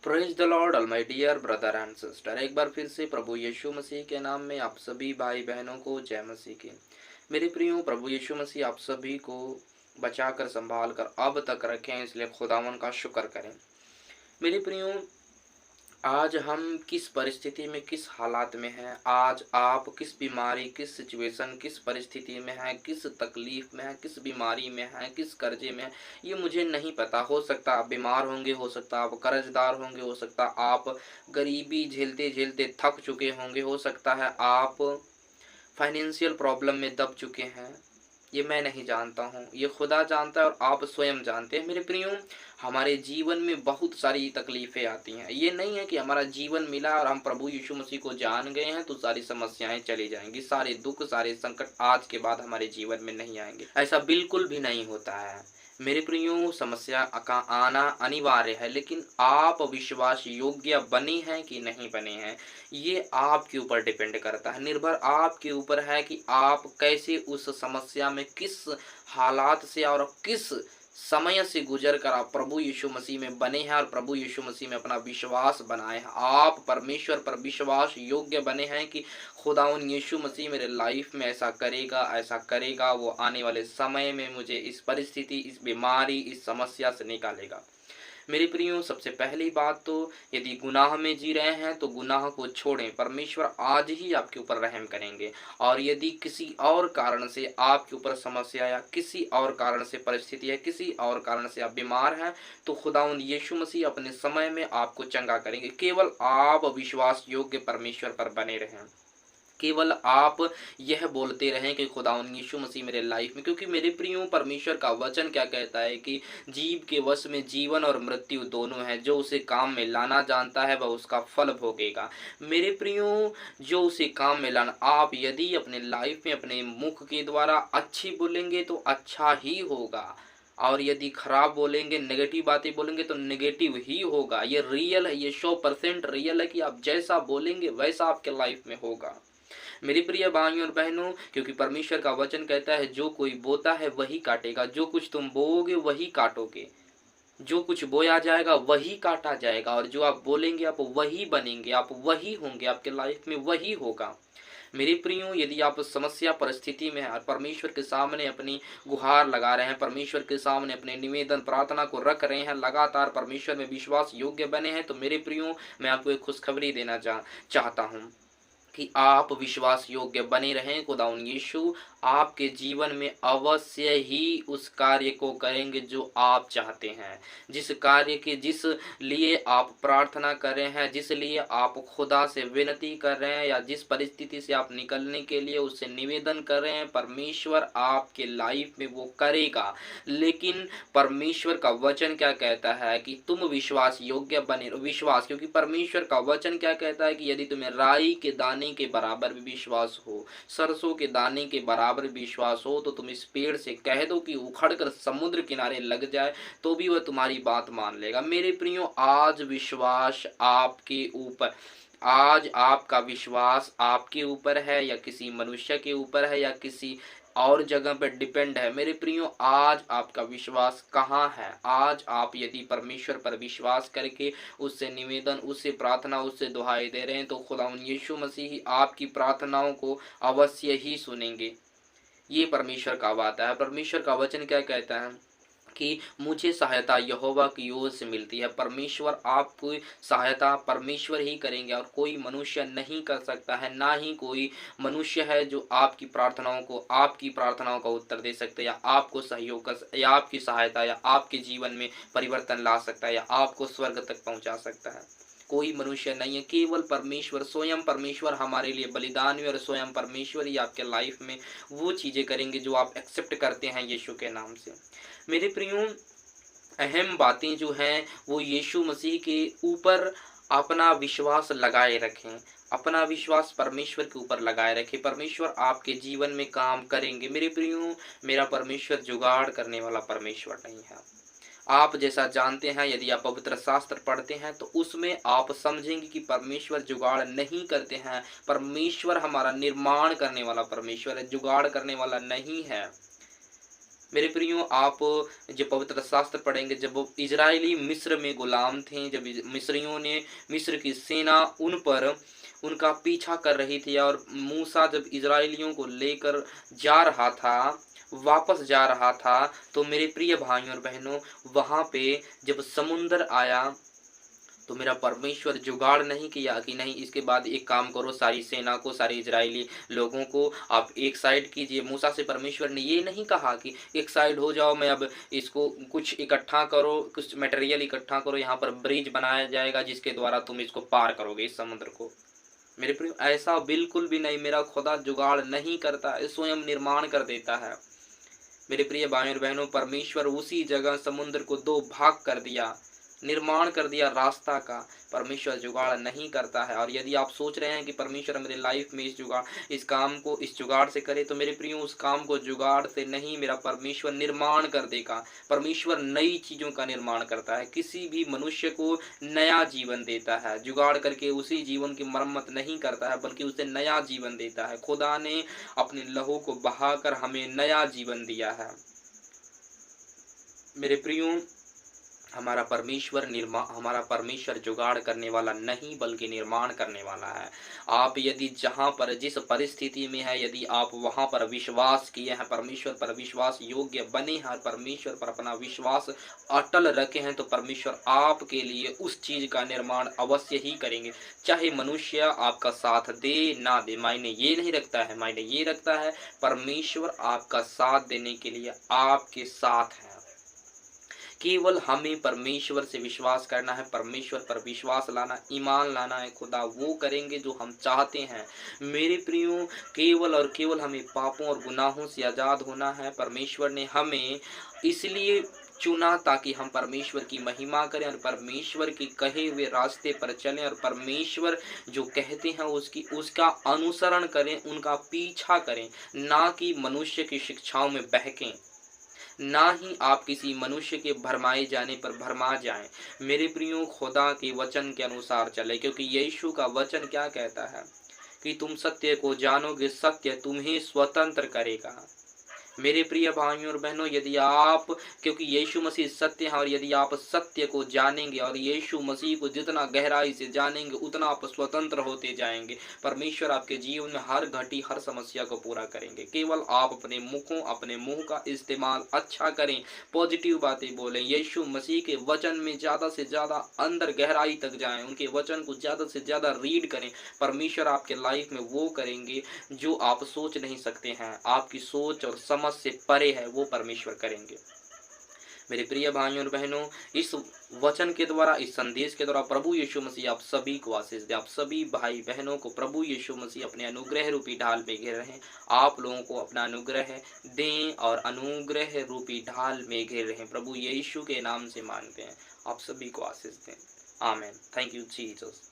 Praise the Lord all my dear brother and sister. एक बार फिर से प्रभु यीशु मसीह के नाम में आप सभी भाई बहनों को जय मसीह की। मेरे प्रियो, प्रभु यीशु मसीह आप सभी को बचाकर संभाल कर अब तक रखें, इसलिए खुदावन का शुक्र करें। मेरे प्रियो, आज हम किस परिस्थिति में, किस हालात में हैं, आज आप किस बीमारी, किस सिचुएशन, किस परिस्थिति में हैं, किस तकलीफ में हैं, किस बीमारी में हैं, किस कर्जे में हैं, ये मुझे नहीं पता। हो सकता आप बीमार होंगे, हो सकता आप कर्जदार होंगे, हो सकता आप गरीबी झेलते झेलते थक चुके होंगे, हो सकता है आप फाइनेंशियल प्रॉब्लम में दब चुके हैं। ये मैं नहीं जानता हूँ, ये खुदा जानता है और आप स्वयं जानते हैं। मेरे प्रियो, हमारे जीवन में बहुत सारी तकलीफ़ें आती हैं। ये नहीं है कि हमारा जीवन मिला और हम प्रभु यीशु मसीह को जान गए हैं तो सारी समस्याएं चली जाएंगी, सारे दुख, सारे संकट आज के बाद हमारे जीवन में नहीं आएंगे। ऐसा बिल्कुल भी नहीं होता है। मेरे प्रियो, समस्या का आना अनिवार्य है, लेकिन आप विश्वास योग्य बने हैं कि नहीं बने हैं, ये आपके ऊपर डिपेंड करता है। निर्भर आपके ऊपर है कि आप कैसे उस समस्या में, किस हालात से और किस समय से गुजर कर आप प्रभु यीशु मसीह में बने हैं और प्रभु यीशु मसीह में अपना विश्वास बनाए हैं। आप परमेश्वर पर विश्वास योग्य बने हैं कि खुदावन यीशु मसीह मेरे लाइफ में ऐसा करेगा, ऐसा करेगा, वो आने वाले समय में मुझे इस परिस्थिति, इस बीमारी, इस समस्या से निकालेगा। मेरे प्रियो, सबसे पहली बात तो यदि गुनाह में जी रहे हैं तो गुनाह को छोड़ें। परमेश्वर आज ही आपके ऊपर रहम करेंगे। और यदि किसी और कारण से आपके ऊपर समस्या या किसी और कारण से परिस्थिति है, किसी और कारण से आप बीमार हैं, तो खुदावंद यीशु मसीह अपने समय में आपको चंगा करेंगे। केवल आप विश्वास योग्य परमेश्वर पर बने रहें। केवल आप यह बोलते रहें कि खुदावन यीशु मसीह मेरे लाइफ में, क्योंकि मेरे प्रियो, परमेश्वर का वचन क्या कहता है कि जीव के वश में जीवन और मृत्यु दोनों है। जो उसे काम में लाना जानता है वह उसका फल भोगेगा। मेरे प्रियो, जो उसे काम में लाना, आप यदि अपने लाइफ में अपने मुख के द्वारा अच्छी बोलेंगे तो अच्छा ही होगा, और यदि खराब बोलेंगे, नेगेटिव बातें बोलेंगे तो नेगेटिव ही होगा। ये रियल है, ये 100% रियल है कि आप जैसा बोलेंगे वैसा आपके लाइफ में होगा। मेरी प्रिय भाइयों और बहनों, क्योंकि परमेश्वर का वचन कहता है जो कोई बोता है वही काटेगा। जो कुछ तुम बोओगे वही काटोगे, जो कुछ बोया जाएगा वही काटा जाएगा, और जो आप बोलेंगे आप वही बनेंगे, आप वही होंगे, आपके लाइफ में वही होगा। मेरे प्रियो, यदि आप समस्या परिस्थिति में हैं और परमेश्वर के सामने अपनी गुहार लगा रहे हैं, परमेश्वर के सामने अपने निवेदन प्रार्थना को रख रहे हैं, लगातार परमेश्वर में विश्वास योग्य बने हैं, तो मेरे प्रियो, मैं आपको एक खुशखबरी देना चाहता हूँ कि आप विश्वास योग्य बने रहें। खुदावन यीशु आपके जीवन में अवश्य ही उस कार्य को करेंगे जो आप चाहते हैं। जिस कार्य के, जिस लिए आप प्रार्थना कर रहे हैं, जिस लिए आप खुदा से विनती कर रहे हैं, या जिस परिस्थिति से आप निकलने के लिए उससे निवेदन कर रहे हैं, परमेश्वर आपके लाइफ में वो करेगा। लेकिन परमेश्वर का वचन क्या कहता है कि तुम विश्वास योग्य बने। विश्वास, क्योंकि परमेश्वर का वचन क्या कहता है कि यदि तुम्हें राई के दाने के बराबर भी विश्वास हो, सरसों के दाने के बराबर विश्वास हो, तो तुम इस पेड़ से कह दो कि उखड़कर समुद्र किनारे लग जाए, तो भी वह तुम्हारी बात मान लेगा। मेरे प्रियो, आज विश्वास आपके ऊपर, आज आपका विश्वास आपके ऊपर है या किसी मनुष्य के ऊपर है या किसी और जगह पर डिपेंड है। मेरे प्रियो, आज आपका विश्वास कहाँ है? आज आप यदि परमेश्वर पर विश्वास करके उससे निवेदन, उससे प्रार्थना, उससे दुहाई दे रहे हैं, तो खुदावन यीशु मसीह आपकी प्रार्थनाओं को अवश्य ही सुनेंगे। ये परमेश्वर का वादा है। परमेश्वर का वचन क्या कहता है कि मुझे सहायता यहोवा की ओर से मिलती है। परमेश्वर आपको सहायता परमेश्वर ही करेंगे और कोई मनुष्य नहीं कर सकता है। ना ही कोई मनुष्य है जो आपकी प्रार्थनाओं का उत्तर दे सकता है, या आपको सहयोग कर, या आपकी सहायता, या आपके जीवन में परिवर्तन ला सकता है, या आपको स्वर्ग तक पहुंचा सकता है। कोई मनुष्य नहीं है, केवल परमेश्वर, स्वयं परमेश्वर हमारे लिए बलिदान हुए, और स्वयं परमेश्वर ही आपके लाइफ में वो चीज़ें करेंगे जो आप एक्सेप्ट करते हैं यीशु के नाम से। मेरे प्रियो, अहम बातें जो हैं वो यीशु मसीह के ऊपर अपना विश्वास लगाए रखें, अपना विश्वास परमेश्वर के ऊपर लगाए रखें। परमेश्वर आपके जीवन में काम करेंगे। मेरे प्रियो, मेरा परमेश्वर जुगाड़ करने वाला परमेश्वर नहीं है। आप जैसा जानते हैं, यदि आप पवित्र शास्त्र पढ़ते हैं तो उसमें आप समझेंगे कि परमेश्वर जुगाड़ नहीं करते हैं। परमेश्वर हमारा निर्माण करने वाला परमेश्वर है, जुगाड़ करने वाला नहीं है। मेरे प्रियो, आप जब पवित्र शास्त्र पढ़ेंगे, जब वो इजरायली मिस्र में गुलाम थे, जब मिस्रियों ने, मिस्र की सेना उन पर उनका पीछा कर रही थी, और मूसा जब इजरायलियों को लेकर जा रहा था, वापस जा रहा था, तो मेरे प्रिय भाइयों और बहनों, वहाँ पे जब समुंदर आया, तो मेरा परमेश्वर जुगाड़ नहीं किया कि नहीं इसके बाद एक काम करो, सारी सेना को, सारे इजरायली लोगों को आप एक साइड कीजिए। मूसा से परमेश्वर ने ये नहीं कहा कि एक साइड हो जाओ, मैं अब इसको कुछ इकट्ठा करो, कुछ मटेरियल इकट्ठा करो, यहाँ पर ब्रिज बनाया जाएगा जिसके द्वारा तुम इसको पार करोगे इस समुद्र को। मेरे प्रिय, ऐसा बिल्कुल भी नहीं, मेरा खुदा जुगाड़ नहीं करता है, स्वयं निर्माण कर देता है। मेरे प्रिय भाइयों और बहनों, परमेश्वर उसी जगह समुद्र को दो भाग कर दिया, निर्माण कर दिया रास्ता का। परमेश्वर जुगाड़ नहीं करता है। और यदि आप सोच रहे हैं कि परमेश्वर मेरे लाइफ में इस काम को इस जुगाड़ से करे, तो मेरे प्रियो, उस काम को जुगाड़ से नहीं, मेरा परमेश्वर निर्माण कर देगा। परमेश्वर नई चीज़ों का निर्माण करता है, किसी भी मनुष्य को नया जीवन देता है, जुगाड़ करके उसी जीवन की मरम्मत नहीं करता है, बल्कि उसे नया जीवन देता है। खुदा ने अपने लहू को बहाकर हमें नया जीवन दिया है। मेरे प्रियो, हमारा परमेश्वर जुगाड़ करने वाला नहीं, बल्कि निर्माण करने वाला है। आप यदि जहाँ पर जिस परिस्थिति में है, यदि आप वहाँ पर विश्वास किए हैं, परमेश्वर पर विश्वास योग्य बने हैं, परमेश्वर पर अपना विश्वास अटल रखे हैं, तो परमेश्वर आपके लिए उस चीज़ का निर्माण अवश्य ही करेंगे। चाहे मनुष्य आपका साथ दे ना दे, मायने ये नहीं रखता है, मायने ये रखता है परमेश्वर आपका साथ देने के लिए आपके साथ है। केवल हमें परमेश्वर से विश्वास करना है, परमेश्वर पर विश्वास लाना, ईमान लाना है। खुदा वो करेंगे जो हम चाहते हैं। मेरे प्रियो, केवल और केवल हमें पापों और गुनाहों से आज़ाद होना है। परमेश्वर ने हमें इसलिए चुना ताकि हम परमेश्वर की महिमा करें और परमेश्वर के कहे हुए रास्ते पर चलें, और परमेश्वर जो कहते हैं उसका अनुसरण करें, उनका पीछा करें, ना कि मनुष्य की शिक्षाओं में बहकें, ना ही आप किसी मनुष्य के भरमाए जाने पर भरमा जाएं। मेरे प्रियो, खुदा के वचन के अनुसार चले, क्योंकि यीशु का वचन क्या कहता है कि तुम सत्य को जानोगे, सत्य तुम्हें स्वतंत्र करेगा। मेरे प्रिय भाइयों और बहनों, यदि आप, क्योंकि यीशु मसीह सत्य है, और यदि आप सत्य को जानेंगे और यीशु मसीह को जितना गहराई से जानेंगे, उतना आप स्वतंत्र होते जाएंगे। परमेश्वर आपके जीवन में हर घटी, हर समस्या को पूरा करेंगे। केवल आप अपने मुंह का इस्तेमाल अच्छा करें, पॉजिटिव बातें बोलें, यीशु मसीह के वचन में ज़्यादा से ज़्यादा अंदर गहराई तक जाएं, उनके वचन को ज़्यादा से ज़्यादा रीड करें। परमेश्वर आपके लाइफ में वो करेंगे जो आप सोच नहीं सकते हैं, आपकी सोच और समझ से परे है, वो परमेश्वर करेंगे। मेरे प्रिय भाइयों और बहनों, इस वचन के द्वारा, इस संदेश के द्वारा प्रभु यीशु मसीह आप सभी को आशीष दे। आप सभी भाई बहनों को प्रभु यीशु मसीह अपने अनुग्रह रूपी ढाल में घेर रहे हैं। आप लोगों को अपना अनुग्रह दें और अनुग्रह रूपी ढाल में घेर रहे हैं। प्रभु यीशु के नाम से मांगते हैं, आप सभी को आशीष दें। आमीन। Thank you Jesus.